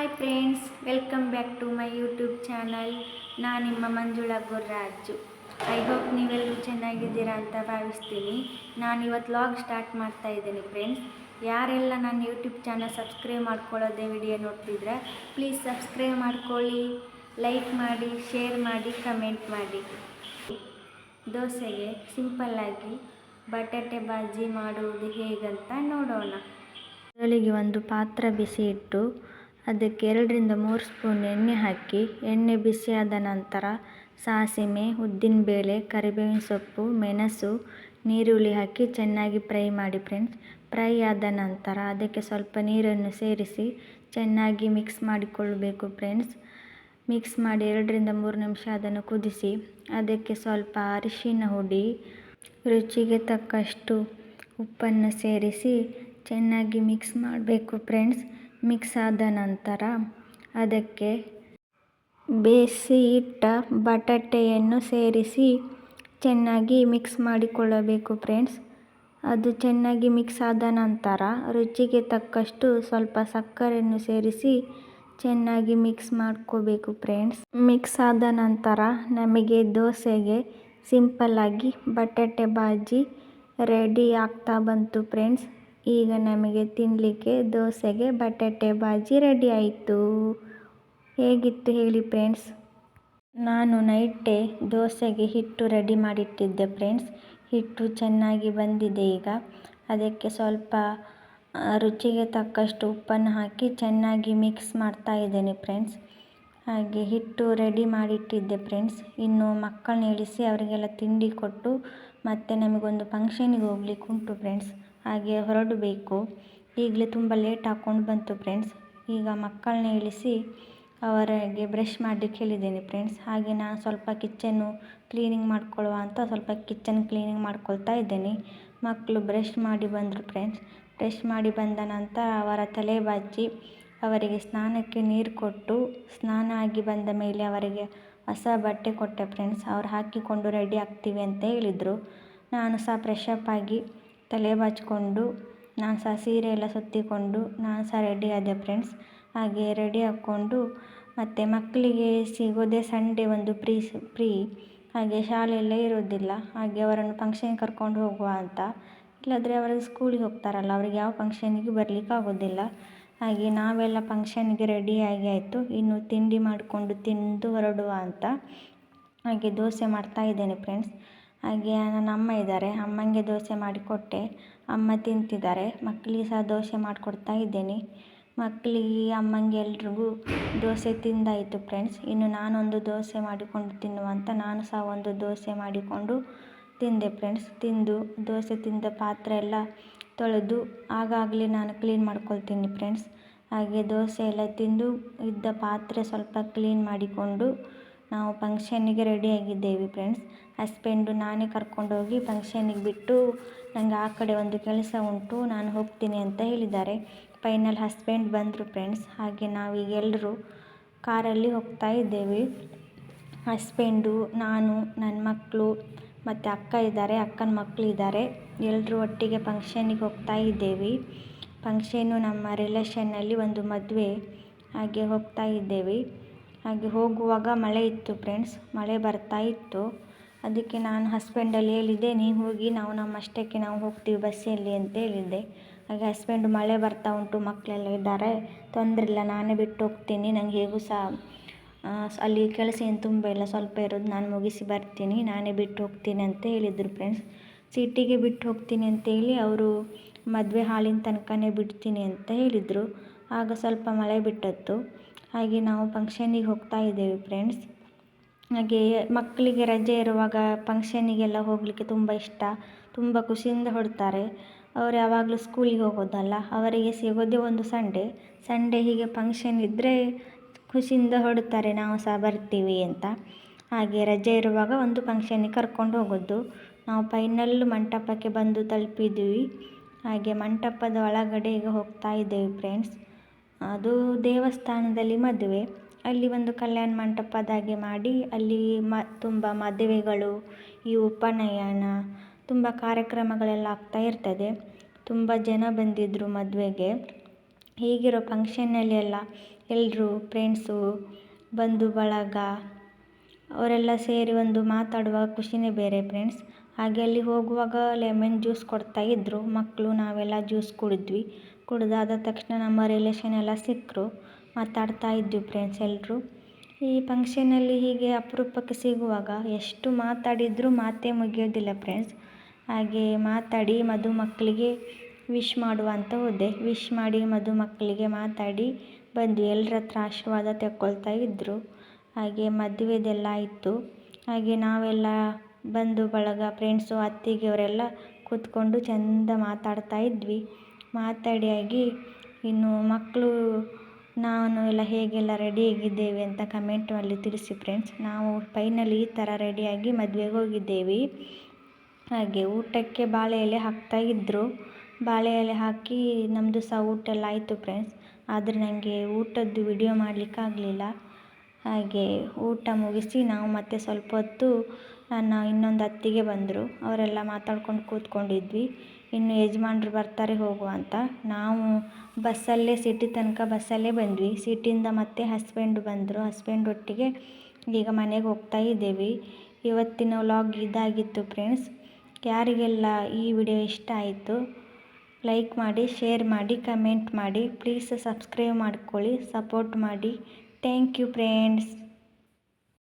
Hi friends, welcome back to my YouTube channel. ನಾನು ನಿಮ್ಮ Manjula ಗುರ್ರಾಜು. I hope ನೀವೆಲ್ಲರೂ ಚೆನ್ನಾಗಿದ್ದೀರಾ ಅಂತ ಭಾವಿಸ್ತೀನಿ. ನಾನು ಇವತ್ತು ವ್ಲಾಗ್ ಸ್ಟಾರ್ಟ್ ಮಾಡ್ತಾ ಇದ್ದೀನಿ ಫ್ರೆಂಡ್ಸ್. ಯಾರೆಲ್ಲ ನನ್ನ ಯೂಟ್ಯೂಬ್ ಚಾನಲ್ ಸಬ್ಸ್ಕ್ರೈಬ್ ಮಾಡ್ಕೊಳ್ಳೋದೇ ವಿಡಿಯೋ ನೋಡ್ತಿದ್ರೆ ಪ್ಲೀಸ್ ಸಬ್ಸ್ಕ್ರೈಬ್ ಮಾಡ್ಕೊಳ್ಳಿ, ಲೈಕ್ ಮಾಡಿ, ಶೇರ್ ಮಾಡಿ, ಕಮೆಂಟ್ ಮಾಡಿ. ದೋಸೆಗೆ ಸಿಂಪಲ್ಲಾಗಿ ಬಟಾಟೆ ಬಾಜಿ ಮಾಡುವುದು ಹೇಗಂತ ನೋಡೋಣ. ಮೊದಲಿಗೆ ಒಂದು ಪಾತ್ರೆ ಬಿಸಿ ಇಟ್ಟು ಅದಕ್ಕೆ 2-3 ಸ್ಪೂನ್ ಎಣ್ಣೆ ಹಾಕಿ, ಎಣ್ಣೆ ಬಿಸಿಯಾದ ನಂತರ ಸಾಸಿವೆ, ಉದ್ದಿನಬೇಳೆ, ಕರಿಬೇವಿನ ಸೊಪ್ಪು, ಮೆಣಸು, ನೀರುಳ್ಳಿ ಹಾಕಿ ಚೆನ್ನಾಗಿ ಫ್ರೈ ಮಾಡಿ ಫ್ರೆಂಡ್ಸ್. ಫ್ರೈ ಆದ ನಂತರ ಅದಕ್ಕೆ ಸ್ವಲ್ಪ ನೀರನ್ನು ಸೇರಿಸಿ ಚೆನ್ನಾಗಿ ಮಿಕ್ಸ್ ಮಾಡಿಕೊಳ್ಳಬೇಕು ಫ್ರೆಂಡ್ಸ್. ಮಿಕ್ಸ್ ಮಾಡಿ 2-3 ನಿಮಿಷ ಅದನ್ನು ಕುದಿಸಿ ಅದಕ್ಕೆ ಸ್ವಲ್ಪ ಅರಿಶಿನ ಹುಡಿ, ರುಚಿಗೆ ತಕ್ಕಷ್ಟು ಉಪ್ಪನ್ನು ಸೇರಿಸಿ ಚೆನ್ನಾಗಿ ಮಿಕ್ಸ್ ಮಾಡಬೇಕು ಫ್ರೆಂಡ್ಸ್. ಮಿಕ್ಸ್ ಆದ ನಂತರ ಅದಕ್ಕೆ ಬೇಯಿಸಿ ಇಟ್ಟ ಬಟಾಟೆಯನ್ನು ಸೇರಿಸಿ ಚೆನ್ನಾಗಿ ಮಿಕ್ಸ್ ಮಾಡಿಕೊಳ್ಳಬೇಕು ಫ್ರೆಂಡ್ಸ್. ಅದು ಚೆನ್ನಾಗಿ ಮಿಕ್ಸ್ ಆದ ನಂತರ ರುಚಿಗೆ ತಕ್ಕಷ್ಟು ಸ್ವಲ್ಪ ಸಕ್ಕರೆಯನ್ನು ಸೇರಿಸಿ ಚೆನ್ನಾಗಿ ಮಿಕ್ಸ್ ಮಾಡ್ಕೋಬೇಕು ಫ್ರೆಂಡ್ಸ್. ಮಿಕ್ಸ್ ಆದ ನಂತರ ನಮಗೆ ದೋಸೆಗೆ ಸಿಂಪಲ್ಲಾಗಿ ಬಟಾಟೆ ಬಾಜಿ ರೆಡಿ ಆಗ್ತಾ ಬಂತು ಫ್ರೆಂಡ್ಸ್. ಈಗ ನಮಗೆ ತಿನ್ನಲಿಕ್ಕೆ ದೋಸೆಗೆ ಬಟಾಟೆ ಬಾಜಿ ರೆಡಿ ಆಯಿತು. ಹೇಗಿತ್ತು ಹೇಳಿ ಫ್ರೆಂಡ್ಸ್. ನಾನು ನೈಟೇ ದೋಸೆಗೆ ಹಿಟ್ಟು ರೆಡಿ ಮಾಡಿಟ್ಟಿದ್ದೆ ಫ್ರೆಂಡ್ಸ್. ಹಿಟ್ಟು ಚೆನ್ನಾಗಿ ಬಂದಿದೆ. ಈಗ ಅದಕ್ಕೆ ಸ್ವಲ್ಪ ರುಚಿಗೆ ತಕ್ಕಷ್ಟು ಉಪ್ಪನ್ನು ಹಾಕಿ ಚೆನ್ನಾಗಿ ಮಿಕ್ಸ್ ಮಾಡ್ತಾ ಇದ್ದೇನೆ ಫ್ರೆಂಡ್ಸ್. ಹಾಗೆ ಹಿಟ್ಟು ರೆಡಿ ಮಾಡಿಟ್ಟಿದ್ದೆ ಫ್ರೆಂಡ್ಸ್. ಇನ್ನು ಮಕ್ಕಳನ್ನ ಇಳಿಸಿ ಅವರಿಗೆಲ್ಲ ತಿಂಡಿ ಕೊಟ್ಟು ಮತ್ತೆ ನಮಗೊಂದು ಫಂಕ್ಷನಿಗೆ ಹೋಗ್ಲಿಕ್ಕೆ ಉಂಟು ಫ್ರೆಂಡ್ಸ್. ಹಾಗೆ ಹೊರಡಬೇಕು. ಈಗಲೇ ತುಂಬ ಲೇಟ್ ಹಾಕ್ಕೊಂಡು ಬಂತು ಫ್ರೆಂಡ್ಸ್. ಈಗ ಮಕ್ಕಳನ್ನ ಇಳಿಸಿ ಅವರಿಗೆ ಬ್ರಷ್ ಮಾಡಲಿಕ್ಕೆ ಹೇಳಿದ್ದೇನೆ ಫ್ರೆಂಡ್ಸ್. ಹಾಗೆ ನಾನು ಸ್ವಲ್ಪ ಕಿಚನ್ನು ಕ್ಲೀನಿಂಗ್ ಮಾಡ್ಕೊಳ್ಳುವ ಅಂತ ಸ್ವಲ್ಪ ಕಿಚನ್ ಕ್ಲೀನಿಂಗ್ ಮಾಡ್ಕೊಳ್ತಾ ಇದ್ದೇನೆ. ಮಕ್ಕಳು ಬ್ರಷ್ ಮಾಡಿ ಬಂದರು ಫ್ರೆಂಡ್ಸ್. ಬ್ರಷ್ ಮಾಡಿ ಬಂದ ನಂತರ ಅವರ ತಲೆ ಬಾಚಿ ಅವರಿಗೆ ಸ್ನಾನಕ್ಕೆ ನೀರು ಕೊಟ್ಟು, ಸ್ನಾನ ಆಗಿ ಬಂದ ಮೇಲೆ ಅವರಿಗೆ ಹೊಸ ಬಟ್ಟೆ ಕೊಟ್ಟೆ ಫ್ರೆಂಡ್ಸ್. ಅವ್ರು ಹಾಕಿಕೊಂಡು ರೆಡಿ ಆಗ್ತೀವಿ ಅಂತ ಹೇಳಿದರು. ನಾನು ಸಹ ಫ್ರೆಶ್ ಅಪ್ ಆಗಿ ತಲೆ ಬಾಚಿಕೊಂಡು ನಾನು ಸಹ ಸೀರೆ ಎಲ್ಲ ಸುತ್ತಿಕೊಂಡು ನಾನು ಸಹ ರೆಡಿ ಆದೆ ಫ್ರೆಂಡ್ಸ್. ಹಾಗೆ ರೆಡಿ ಹಾಕ್ಕೊಂಡು ಮತ್ತು ಮಕ್ಕಳಿಗೆ ಸಿಗೋದೇ ಸಂಡೇ ಒಂದು ಫ್ರೀ. ಹಾಗೆ ಶಾಲೆಯೆಲ್ಲ ಇರೋದಿಲ್ಲ. ಹಾಗೆ ಅವರನ್ನು ಫಂಕ್ಷನ್ಗೆ ಕರ್ಕೊಂಡು ಹೋಗುವ ಅಂತ. ಇಲ್ಲಾಂದರೆ ಅವರಿಗೆ ಸ್ಕೂಲಿಗೆ ಹೋಗ್ತಾರಲ್ಲ, ಅವರಿಗೆ ಯಾವ ಫಂಕ್ಷನಿಗೂ ಬರಲಿಕ್ಕೆ ಆಗೋದಿಲ್ಲ. ಹಾಗೆ ನಾವೆಲ್ಲ ಫಂಕ್ಷನ್ಗೆ ರೆಡಿಯಾಗಿ ಆಯಿತು. ಇನ್ನು ತಿಂಡಿ ಮಾಡಿಕೊಂಡು ತಿಂದು ಹೊರಡುವ ಅಂತ. ಹಾಗೆ ದೋಸೆ ಮಾಡ್ತಾ ಇದ್ದೇನೆ ಫ್ರೆಂಡ್ಸ್. ಹಾಗೆ ನನ್ನ ಅಮ್ಮ ಇದ್ದಾರೆ, ಅಮ್ಮನಿಗೆ ದೋಸೆ ಮಾಡಿಕೊಟ್ಟೆ. ಅಮ್ಮ ತಿಂತಿದ್ದಾರೆ. ಮಕ್ಕಳಿಗೆ ಸಹ ದೋಸೆ ಮಾಡಿಕೊಡ್ತಾ ಇದ್ದೇನೆ. ಮಕ್ಕಳಿಗೆ, ಅಮ್ಮನಿಗೆ ಎಲ್ರಿಗೂ ದೋಸೆ ತಿಂದಾಯಿತು ಫ್ರೆಂಡ್ಸ್. ಇನ್ನು ನಾನೊಂದು ದೋಸೆ ಮಾಡಿಕೊಂಡು ತಿನ್ನುವ ಅಂತ ನಾನು ಸಹ ಒಂದು ದೋಸೆ ಮಾಡಿಕೊಂಡು ತಿಂದೆ ಫ್ರೆಂಡ್ಸ್. ತಿಂದು ದೋಸೆ ತಿಂದ ಪಾತ್ರೆ ಎಲ್ಲ ತೊಳೆದು ಆಗಾಗಲೇ ನಾನು ಕ್ಲೀನ್ ಮಾಡ್ಕೊಳ್ತೀನಿ ಫ್ರೆಂಡ್ಸ್. ಹಾಗೆ ದೋಸೆ ಎಲ್ಲ ತಿಂದು ಇದ್ದ ಪಾತ್ರೆ ಸ್ವಲ್ಪ ಕ್ಲೀನ್ ಮಾಡಿಕೊಂಡು ನಾವು ಫಂಕ್ಷನ್ನಿಗೆ ರೆಡಿಯಾಗಿದ್ದೇವೆ ಫ್ರೆಂಡ್ಸ್. ಹಸ್ಬೆಂಡು ನಾನೇ ಕರ್ಕೊಂಡೋಗಿ ಫಂಕ್ಷನ್ನಿಗೆ ಬಿಟ್ಟು ನನಗೆ ಆ ಕಡೆ ಒಂದು ಕೆಲಸ ಉಂಟು, ನಾನು ಹೋಗ್ತೀನಿ ಅಂತ ಹೇಳಿದ್ದಾರೆ. ಫೈನಲ್ ಹಸ್ಬೆಂಡ್ ಬಂದರು ಫ್ರೆಂಡ್ಸ್. ಹಾಗೆ ನಾವೀಗ ಎಲ್ಲರೂ ಕಾರಲ್ಲಿ ಹೋಗ್ತಾ ಇದ್ದೇವೆ. ಹಸ್ಬೆಂಡು, ನಾನು, ನನ್ನ ಮಕ್ಕಳು ಮತ್ತು ಅಕ್ಕ ಇದ್ದಾರೆ, ಅಕ್ಕನ ಮಕ್ಕಳು ಇದ್ದಾರೆ. ಎಲ್ಲರೂ ಒಟ್ಟಿಗೆ ಫಂಕ್ಷನ್ನಿಗೆ ಹೋಗ್ತಾ ಇದ್ದೇವೆ. ಫಂಕ್ಷನ್ನು ನಮ್ಮ ರಿಲೇಷನ್ನಲ್ಲಿ ಒಂದು ಮದುವೆ. ಹಾಗೆ ಹೋಗ್ತಾ ಇದ್ದೇವೆ. ಹಾಗೆ ಹೋಗುವಾಗ ಮಳೆ ಇತ್ತು ಫ್ರೆಂಡ್ಸ್. ಮಳೆ ಬರ್ತಾ ಇತ್ತು. ಅದಕ್ಕೆ ನಾನು ಹಸ್ಬೆಂಡಲ್ಲಿ ಹೇಳಿದ್ದೆ, ನೀವು ಹೋಗಿ ನಾವು ನಮ್ಮಷ್ಟಕ್ಕೆ ನಾವು ಹೋಗ್ತೀವಿ ಬಸ್ಸಲ್ಲಿ ಅಂತ ಹೇಳಿದ್ದೆ. ಹಾಗೆ ಹಸ್ಬೆಂಡು, ಮಳೆ ಬರ್ತಾ ಉಂಟು, ಮಕ್ಕಳೆಲ್ಲ ಇದ್ದಾರೆ, ತೊಂದರೆ ಇಲ್ಲ, ನಾನೇ ಬಿಟ್ಟು ಹೋಗ್ತೀನಿ, ನನಗೆ ಹೇಗೂ ಸಹ ಅಲ್ಲಿ ಕೆಲಸ ಏನು ತುಂಬ ಇಲ್ಲ, ಸ್ವಲ್ಪ ಇರೋದು, ನಾನು ಮುಗಿಸಿ ಬರ್ತೀನಿ, ನಾನೇ ಬಿಟ್ಟು ಹೋಗ್ತೀನಿ ಅಂತ ಹೇಳಿದರು ಫ್ರೆಂಡ್ಸ್. ಸಿಟಿಗೆ ಬಿಟ್ಟು ಹೋಗ್ತೀನಿ ಅಂತೇಳಿ ಅವರು ಮದುವೆ ಹಾಲಿನ ತನಕನೇ ಬಿಡ್ತೀನಿ ಅಂತ ಹೇಳಿದರು. ಆಗ ಸ್ವಲ್ಪ ಮಳೆ ಬಿಟ್ಟದ್ದು. ಹಾಗೆ ನಾವು ಫಂಕ್ಷನ್ನಿಗೆ ಹೋಗ್ತಾ ಇದ್ದೇವೆ ಫ್ರೆಂಡ್ಸ್. ಹಾಗೆ ಮಕ್ಕಳಿಗೆ ರಜೆ ಇರುವಾಗ ಫಂಕ್ಷನ್ನಿಗೆಲ್ಲ ಹೋಗಲಿಕ್ಕೆ ತುಂಬ ಇಷ್ಟ, ತುಂಬ ಖುಷಿಯಿಂದ ಹೊರಡ್ತಾರೆ. ಅವರು ಯಾವಾಗಲೂ ಸ್ಕೂಲಿಗೆ ಹೋಗೋದಲ್ಲ, ಅವರಿಗೆ ಸಿಗೋದೇ ಒಂದು ಸಂಡೇ ಹೀಗೆ ಫಂಕ್ಷನ್ ಇದ್ದರೆ ಖುಷಿಯಿಂದ ಹೊರಡ್ತಾರೆ, ನಾವು ಸಹ ಬರ್ತೀವಿ ಅಂತ. ಹಾಗೆ ರಜೆ ಇರುವಾಗ ಒಂದು ಫಂಕ್ಷನ್ನಿಗೆ ಕರ್ಕೊಂಡು ಹೋಗೋದು. ನಾವು ಫೈನಲ್ ಮಂಟಪಕ್ಕೆ ಬಂದು ತಲುಪಿದ್ವಿ. ಹಾಗೆ ಮಂಟಪದ ಒಳಗಡೆ ಈಗ ಹೋಗ್ತಾ ಇದ್ದೇವೆ ಫ್ರೆಂಡ್ಸ್. ಅದು ದೇವಸ್ಥಾನದಲ್ಲಿ ಮದುವೆ. ಅಲ್ಲಿ ಒಂದು ಕಲ್ಯಾಣ ಮಂಟಪದಾಗೆ ಮಾಡಿ ಅಲ್ಲಿ ತುಂಬ ಮದುವೆಗಳು, ಈ ಉಪನಯನ, ತುಂಬ ಕಾರ್ಯಕ್ರಮಗಳೆಲ್ಲ ಆಗ್ತಾ ಇರ್ತದೆ. ತುಂಬ ಜನ ಬಂದಿದ್ದರು ಮದುವೆಗೆ. ಹೀಗಿರೋ ಫಂಕ್ಷನ್ನಲ್ಲಿ ಎಲ್ಲ ಎಲ್ಲರೂ ಫ್ರೆಂಡ್ಸು ಬಂಧು ಬಳಗ ಅವರೆಲ್ಲ ಸೇರಿ ಒಂದು ಮಾತಾಡುವ ಖುಷಿನೇ ಬೇರೆ ಫ್ರೆಂಡ್ಸ್. ಹಾಗೆ ಅಲ್ಲಿ ಹೋಗುವಾಗ ಲೆಮನ್ ಜ್ಯೂಸ್ ಕೊಡ್ತಾಯಿದ್ರು ಮಕ್ಕಳು, ನಾವೆಲ್ಲ ಜ್ಯೂಸ್ ಕುಡಿದ್ವಿ. ಕುಡಿದಾದ ತಕ್ಷಣ ನಮ್ಮ ರಿಲೇಷನ್ ಎಲ್ಲ ಸಿಕ್ಕರು, ಮಾತಾಡ್ತಾ ಇದ್ವಿ ಫ್ರೆಂಡ್ಸ್ ಎಲ್ಲರೂ. ಈ ಫಂಕ್ಷನಲ್ಲಿ ಹೀಗೆ ಅಪರೂಪಕ್ಕೆ ಸಿಗುವಾಗ ಎಷ್ಟು ಮಾತಾಡಿದರೂ ಮಾತೇ ಮುಗಿಯೋದಿಲ್ಲ ಫ್ರೆಂಡ್ಸ್. ಹಾಗೆ ಮಾತಾಡಿ ಮದುಮಕ್ಕಳಿಗೆ ವಿಶ್ ಮಾಡುವ ಅಂತ ಹೋದೆ. ವಿಶ್ ಮಾಡಿ ಮದುಮಕ್ಕಳಿಗೆ ಮಾತಾಡಿ ಬಂದ್ವಿ. ಎಲ್ಲರ ಹತ್ರ ಆಶೀರ್ವಾದ ತೆಕ್ಕೊಳ್ತಾ ಇದ್ದರು. ಹಾಗೆ ಮದುವೆದೆಲ್ಲ ಆಯಿತು. ಹಾಗೆ ನಾವೆಲ್ಲ ಬಂಧು ಬಳಗ ಫ್ರೆಂಡ್ಸು ಅತ್ತಿಗೆಯವರೆಲ್ಲ ಕೂತ್ಕೊಂಡು ಚೆಂದ ಮಾತಾಡ್ತಾ ಇದ್ವಿ. ಮಾತಾಡಿಯಾಗಿ ಇನ್ನು ಮಕ್ಕಳು ನಾನು ಎಲ್ಲ ಹೇಗೆಲ್ಲ ರೆಡಿಯಾಗಿದ್ದೇವೆ ಅಂತ ಕಮೆಂಟಲ್ಲಿ ತಿಳಿಸಿ ಫ್ರೆಂಡ್ಸ್. ನಾವು ಫೈನಲಿ ಈ ಥರ ರೆಡಿಯಾಗಿ ಮದುವೆಗೆ ಹೋಗಿದ್ದೇವೆ. ಹಾಗೆ ಊಟಕ್ಕೆ ಬಾಳೆ ಎಲೆ ಹಾಕ್ತಾಯಿದ್ರು. ಬಾಳೆ ಎಲೆ ಹಾಕಿ ನಮ್ಮದು ಸಹ ಊಟ ಎಲ್ಲ ಆಯಿತು ಫ್ರೆಂಡ್ಸ್. ಆದರೆ ನನಗೆ ಊಟದ್ದು ವಿಡಿಯೋ ಮಾಡಲಿಕ್ಕಾಗಲಿಲ್ಲ. ಹಾಗೆ ಊಟ ಮುಗಿಸಿ ನಾವು ಮತ್ತೆ ಸ್ವಲ್ಪ ಹೊತ್ತು ನನ್ನ ಇನ್ನೊಂದು ಅತ್ತಿಗೆ ಬಂದರು. ಅವರೆಲ್ಲ ಮಾತಾಡ್ಕೊಂಡು ಕೂತ್ಕೊಂಡಿದ್ವಿ. ಇನ್ನು ಯಜಮಾನ್ರು ಬರ್ತಾರೆ ಹೋಗುವ ಅಂತ. ನಾವು ಬಸ್ಸಲ್ಲೇ ಸಿಟಿ ತನಕ ಬಸ್ಸಲ್ಲೇ ಬಂದ್ವಿ. ಸಿಟಿಯಿಂದ ಮತ್ತೆ ಹಸ್ಬೆಂಡ್ ಬಂದರು. ಹಸ್ಬೆಂಡ್ ಒಟ್ಟಿಗೆ ಈಗ ಮನೆಗೆ ಹೋಗ್ತಾ ಇದ್ದೇವೆ. ಇವತ್ತಿನ ವ್ಲಾಗ್ ಇದಾಗಿತ್ತು ಫ್ರೆಂಡ್ಸ್. ಯಾರಿಗೆಲ್ಲ ಈ ವಿಡಿಯೋ ಇಷ್ಟ ಆಯಿತು ಲೈಕ್ ಮಾಡಿ, ಶೇರ್ ಮಾಡಿ, ಕಮೆಂಟ್ ಮಾಡಿ. ಪ್ಲೀಸ್ ಸಬ್ಸ್ಕ್ರೈಬ್ ಮಾಡ್ಕೊಳ್ಳಿ, ಸಪೋರ್ಟ್ ಮಾಡಿ. Thank you friends.